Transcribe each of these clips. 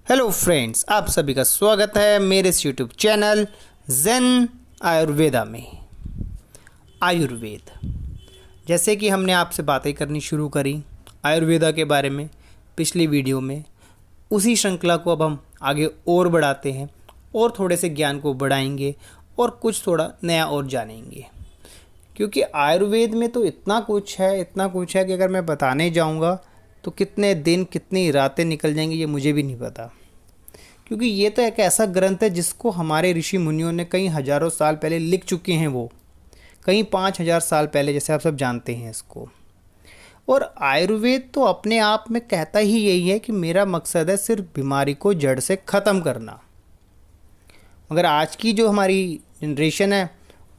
Hello friends, आप सभी का स्वागत है मेरे इस यूट्यूब चैनल ज़ेन आयुर्वेदा में। आयुर्वेद, जैसे कि हमने आपसे बातें करनी शुरू करी आयुर्वेदा के बारे में पिछली वीडियो में, उसी श्रृंखला को अब हम आगे और बढ़ाते हैं और थोड़े से ज्ञान को बढ़ाएंगे और कुछ थोड़ा नया और जानेंगे। क्योंकि आयुर्वेद में तो इतना कुछ है कि अगर मैं बताने जाऊंगा तो कितने दिन कितनी रातें निकल जाएंगी ये मुझे भी नहीं पता। क्योंकि ये तो एक ऐसा ग्रंथ है जिसको हमारे ऋषि मुनियों ने कई हज़ारों साल पहले लिख चुके हैं, वो कहीं 5,000 साल पहले, जैसे आप सब जानते हैं इसको। और आयुर्वेद तो अपने आप में कहता ही यही है कि मेरा मकसद है सिर्फ बीमारी को जड़ से ख़त्म करना। मगर आज की जो हमारी जनरेशन है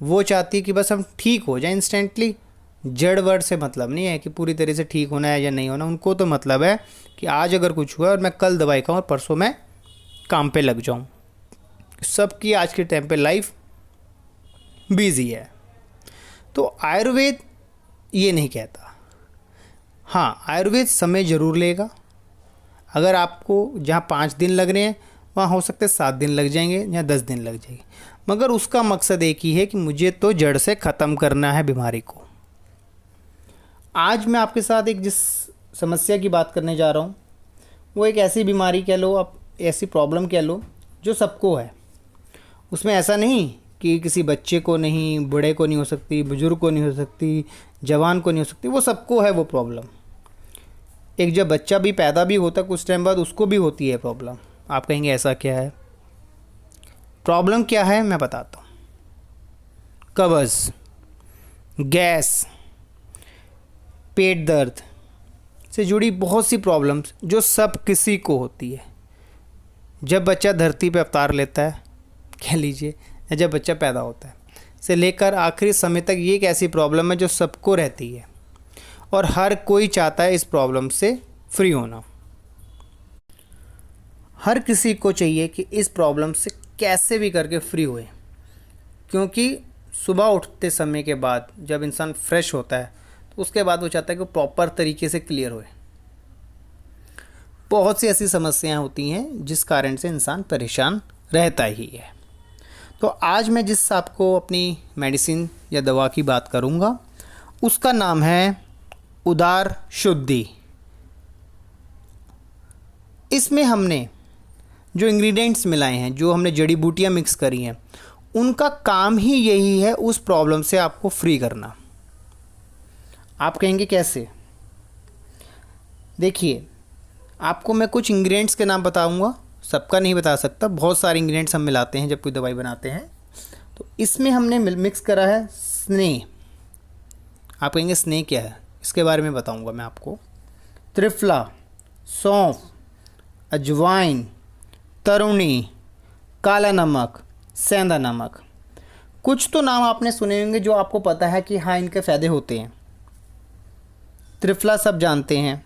वो चाहती है कि बस हम ठीक हो जाए इंस्टेंटली। जड़ वर्ड से मतलब नहीं है कि पूरी तरह से ठीक होना है या नहीं होना। उनको तो मतलब है कि आज अगर कुछ हुआ और मैं कल दवाई खाऊं और परसों मैं काम पे लग जाऊं। सबकी आज के टाइम पे लाइफ बिजी है। तो आयुर्वेद ये नहीं कहता। हाँ, आयुर्वेद समय ज़रूर लेगा। अगर आपको जहाँ 5 दिन लग रहे हैं वहाँ हो सकते 7 दिन लग जाएंगे या 10 दिन लग जाएंगे, मगर उसका मकसद एक ही है कि मुझे तो जड़ से ख़त्म करना है बीमारी को। आज मैं आपके साथ एक जिस समस्या की बात करने जा रहा हूँ वो एक ऐसी बीमारी कह लो, आप ऐसी प्रॉब्लम कह लो जो सबको है। उसमें ऐसा नहीं कि किसी बच्चे को नहीं, बूढ़े को नहीं हो सकती, बुजुर्ग को नहीं हो सकती, जवान को नहीं हो सकती, वो सबको है वो प्रॉब्लम। एक जब बच्चा भी पैदा भी होता है कुछ टाइम बाद उसको भी होती है प्रॉब्लम। आप कहेंगे ऐसा क्या है? प्रॉब्लम क्या है मैं बताता हूँ। कब्ज़, गैस, पेट दर्द से जुड़ी बहुत सी प्रॉब्लम्स जो सब किसी को होती है। जब बच्चा धरती पे अवतार लेता है, कह लीजिए, या जब बच्चा पैदा होता है से लेकर आखिरी समय तक, ये एक ऐसी प्रॉब्लम है जो सबको रहती है और हर कोई चाहता है इस प्रॉब्लम से फ्री होना। हर किसी को चाहिए कि इस प्रॉब्लम से कैसे भी करके फ्री होए। क्योंकि सुबह उठते समय के बाद जब इंसान फ्रेश होता है तो उसके बाद वो चाहता है कि वो प्रॉपर तरीके से क्लियर होए। बहुत सी ऐसी समस्याएं होती हैं जिस कारण से इंसान परेशान रहता ही है। तो आज मैं जिस आपको अपनी मेडिसिन या दवा की बात करूंगा उसका नाम है उदार शुद्धि। इसमें हमने जो इंग्रेडिएंट्स मिलाए हैं, जो हमने जड़ी बूटियां मिक्स करी हैं, उनका काम ही यही है उस प्रॉब्लम से आपको फ्री करना। आप कहेंगे कैसे? देखिए, आपको मैं कुछ इंग्रेडिएंट्स के नाम बताऊंगा, सबका नहीं बता सकता। बहुत सारे इंग्रेडिएंट्स हम मिलाते हैं जब कोई दवाई बनाते हैं। तो इसमें हमने मिक्स करा है स्नेह। आप कहेंगे स्नेह क्या है? इसके बारे में बताऊंगा मैं आपको। त्रिफला, सौंफ, अजवाइन, तरुणी, काला नमक, सेंधा नमक। कुछ तो नाम आपने सुने होंगे जो आपको पता है कि हाँ इनके फ़ायदे होते हैं। त्रिफला सब जानते हैं,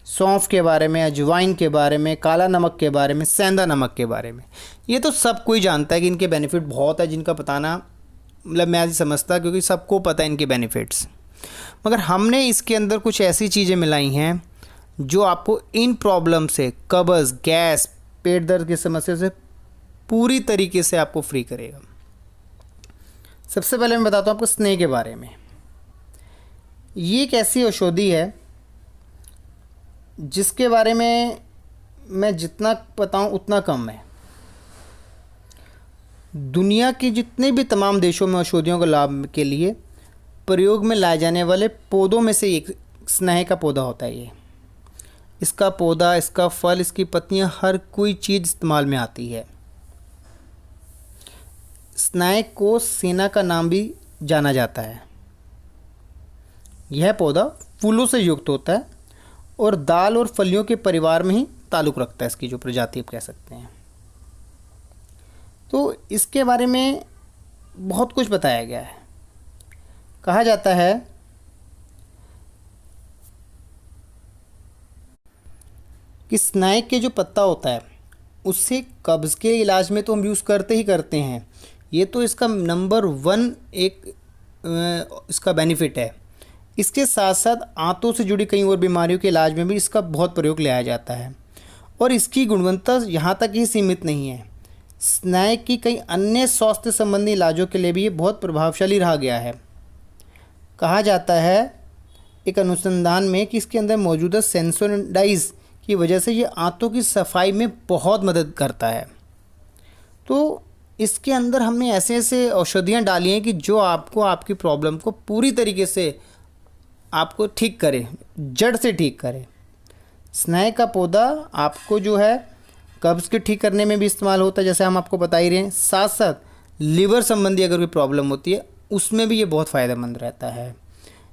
सौंफ के बारे में, अजवाइन के बारे में, काला नमक के बारे में, सेंधा नमक के बारे में। ये तो सब कोई जानता है कि इनके बेनिफिट बहुत है, जिनका बताना मतलब मैं आज समझता, क्योंकि सबको पता है इनके बेनिफिट्स। मगर हमने इसके अंदर कुछ ऐसी चीज़ें मिलाई हैं जो आपको इन प्रॉब्लम से, कब्ज़, गैस, पेट दर्द की समस्या से पूरी तरीके से आपको फ्री करेगा। सबसे पहले मैं बताता हूँ आपको स्नेह के बारे में। ये एक ऐसी औषधि है जिसके बारे में मैं जितना बताऊं उतना कम है। दुनिया के जितने भी तमाम देशों में औषधियों के लाभ के लिए प्रयोग में लाए जाने वाले पौधों में से एक स्नेह का पौधा होता है। ये इसका पौधा, इसका फल, इसकी पत्तियां, हर कोई चीज़ इस्तेमाल में आती है। स्नेह को सेना का नाम भी जाना जाता है। यह पौधा फूलों से युक्त होता है और दाल और फलियों के परिवार में ही ताल्लुक़ रखता है, इसकी जो प्रजाति आप कह सकते हैं। तो इसके बारे में बहुत कुछ बताया गया है। कहा जाता है कि स्नेह के जो पत्ता होता है उससे कब्ज़ के इलाज में तो हम यूज़ करते ही करते हैं। ये तो इसका नंबर 1 एक इसका बेनिफिट है। इसके साथ साथ आंतों से जुड़ी कई और बीमारियों के इलाज में भी इसका बहुत प्रयोग लिया जाता है। और इसकी गुणवत्ता यहाँ तक ही सीमित नहीं है, स्नायु की कई अन्य स्वास्थ्य संबंधी इलाजों के लिए भी ये बहुत प्रभावशाली रहा गया है। कहा जाता है एक अनुसंधान में कि इसके अंदर मौजूदा सेंसोडाइज की वजह से ये आंतों की सफाई में बहुत मदद करता है। तो इसके अंदर हमने ऐसे ऐसे औषधियाँ डाली हैं कि जो आपको आपकी प्रॉब्लम को पूरी तरीके से आपको ठीक करे, जड़ से ठीक करे। स्नायु का पौधा आपको जो है कब्ज़ के ठीक करने में भी इस्तेमाल होता है, जैसे हम आपको बता ही रहे हैं। साथ साथ लीवर संबंधी अगर कोई प्रॉब्लम होती है उसमें भी ये बहुत फ़ायदेमंद रहता है।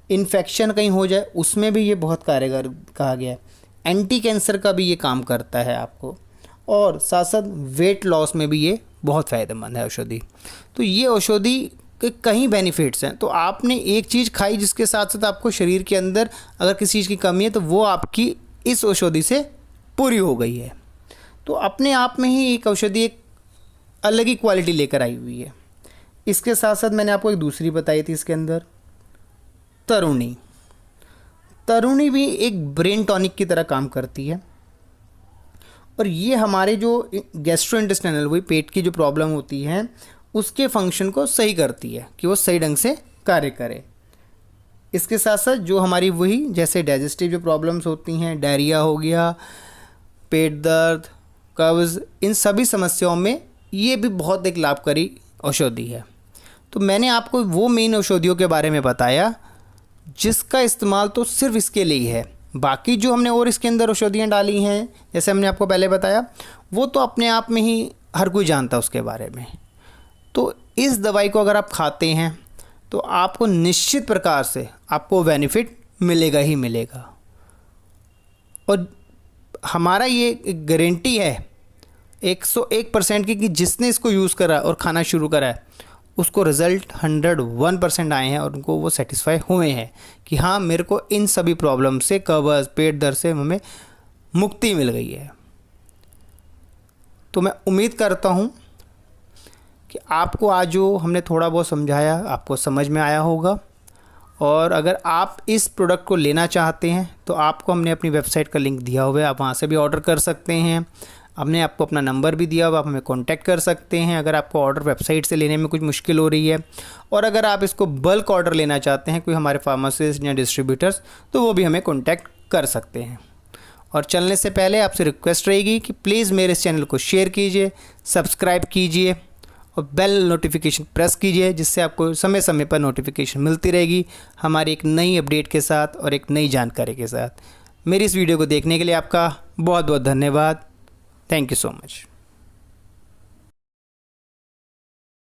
इन्फेक्शन कहीं हो जाए उसमें भी ये बहुत कारगर कहा गया है। एंटी कैंसर का भी ये काम करता है आपको, और साथ साथ वेट लॉस में भी ये बहुत फ़ायदेमंद है औषधि। तो ये औषधि के कई बेनिफिट्स हैं। तो आपने एक चीज़ खाई जिसके साथ साथ आपको शरीर के अंदर अगर किसी चीज़ की कमी है तो वो आपकी इस औषधि से पूरी हो गई है। तो अपने आप में ही एक औषधि एक अलग ही क्वालिटी लेकर आई हुई है। इसके साथ साथ मैंने आपको एक दूसरी बताई थी इसके अंदर, तरुणी। तरुणी भी एक ब्रेन टॉनिक की तरह काम करती है, और ये हमारे जो गैस्ट्रोइंटेस्टाइनल वही पेट की जो प्रॉब्लम होती है उसके फंक्शन को सही करती है कि वो सही ढंग से कार्य करे। इसके साथ साथ जो हमारी वही जैसे डाइजेस्टिव जो प्रॉब्लम्स होती हैं, डायरिया हो गया, पेट दर्द, कब्ज़, इन सभी समस्याओं में ये भी बहुत एक लाभकारी औषधि है। तो मैंने आपको वो मेन औषधियों के बारे में बताया जिसका इस्तेमाल तो सिर्फ इसके लिए ही है। बाकी जो हमने और इसके अंदर औषधियाँ डाली हैं जैसे हमने आपको पहले बताया, वो तो अपने आप में ही हर कोई जानता है उसके बारे में। तो इस दवाई को अगर आप खाते हैं तो आपको निश्चित प्रकार से आपको बेनिफिट मिलेगा ही मिलेगा, और हमारा ये गारंटी है 101% की कि जिसने इसको यूज़ करा और खाना शुरू करा है उसको रिज़ल्ट 101% आए हैं और उनको वो सेटिस्फाई हुए हैं कि हाँ मेरे को इन सभी प्रॉब्लम से, कब्ज़, पेट दर्द से हमें मुक्ति मिल गई है। तो मैं उम्मीद करता हूँ कि आपको आज जो हमने थोड़ा बहुत समझाया आपको समझ में आया होगा, और अगर आप इस प्रोडक्ट को लेना चाहते हैं तो आपको हमने अपनी वेबसाइट का लिंक दिया हुआ है, आप वहाँ से भी ऑर्डर कर सकते हैं। हमने आपको अपना नंबर भी दिया हुआ, आप हमें कांटेक्ट कर सकते हैं अगर आपको ऑर्डर वेबसाइट से लेने में कुछ मुश्किल हो रही है। और अगर आप इसको बल्क ऑर्डर लेना चाहते हैं कोई हमारे फार्मासिस्ट या डिस्ट्रीब्यूटर्स, तो वो भी हमें कांटेक्ट कर सकते हैं। और चलने से पहले आपसे रिक्वेस्ट रहेगी कि प्लीज़ मेरे इस चैनल को शेयर कीजिए, सब्सक्राइब कीजिए और बेल नोटिफिकेशन प्रेस कीजिए, जिससे आपको समय समय पर नोटिफिकेशन मिलती रहेगी हमारी एक नई अपडेट के साथ और एक नई जानकारी के साथ। मेरी इस वीडियो को देखने के लिए आपका बहुत बहुत धन्यवाद। Thank you so much.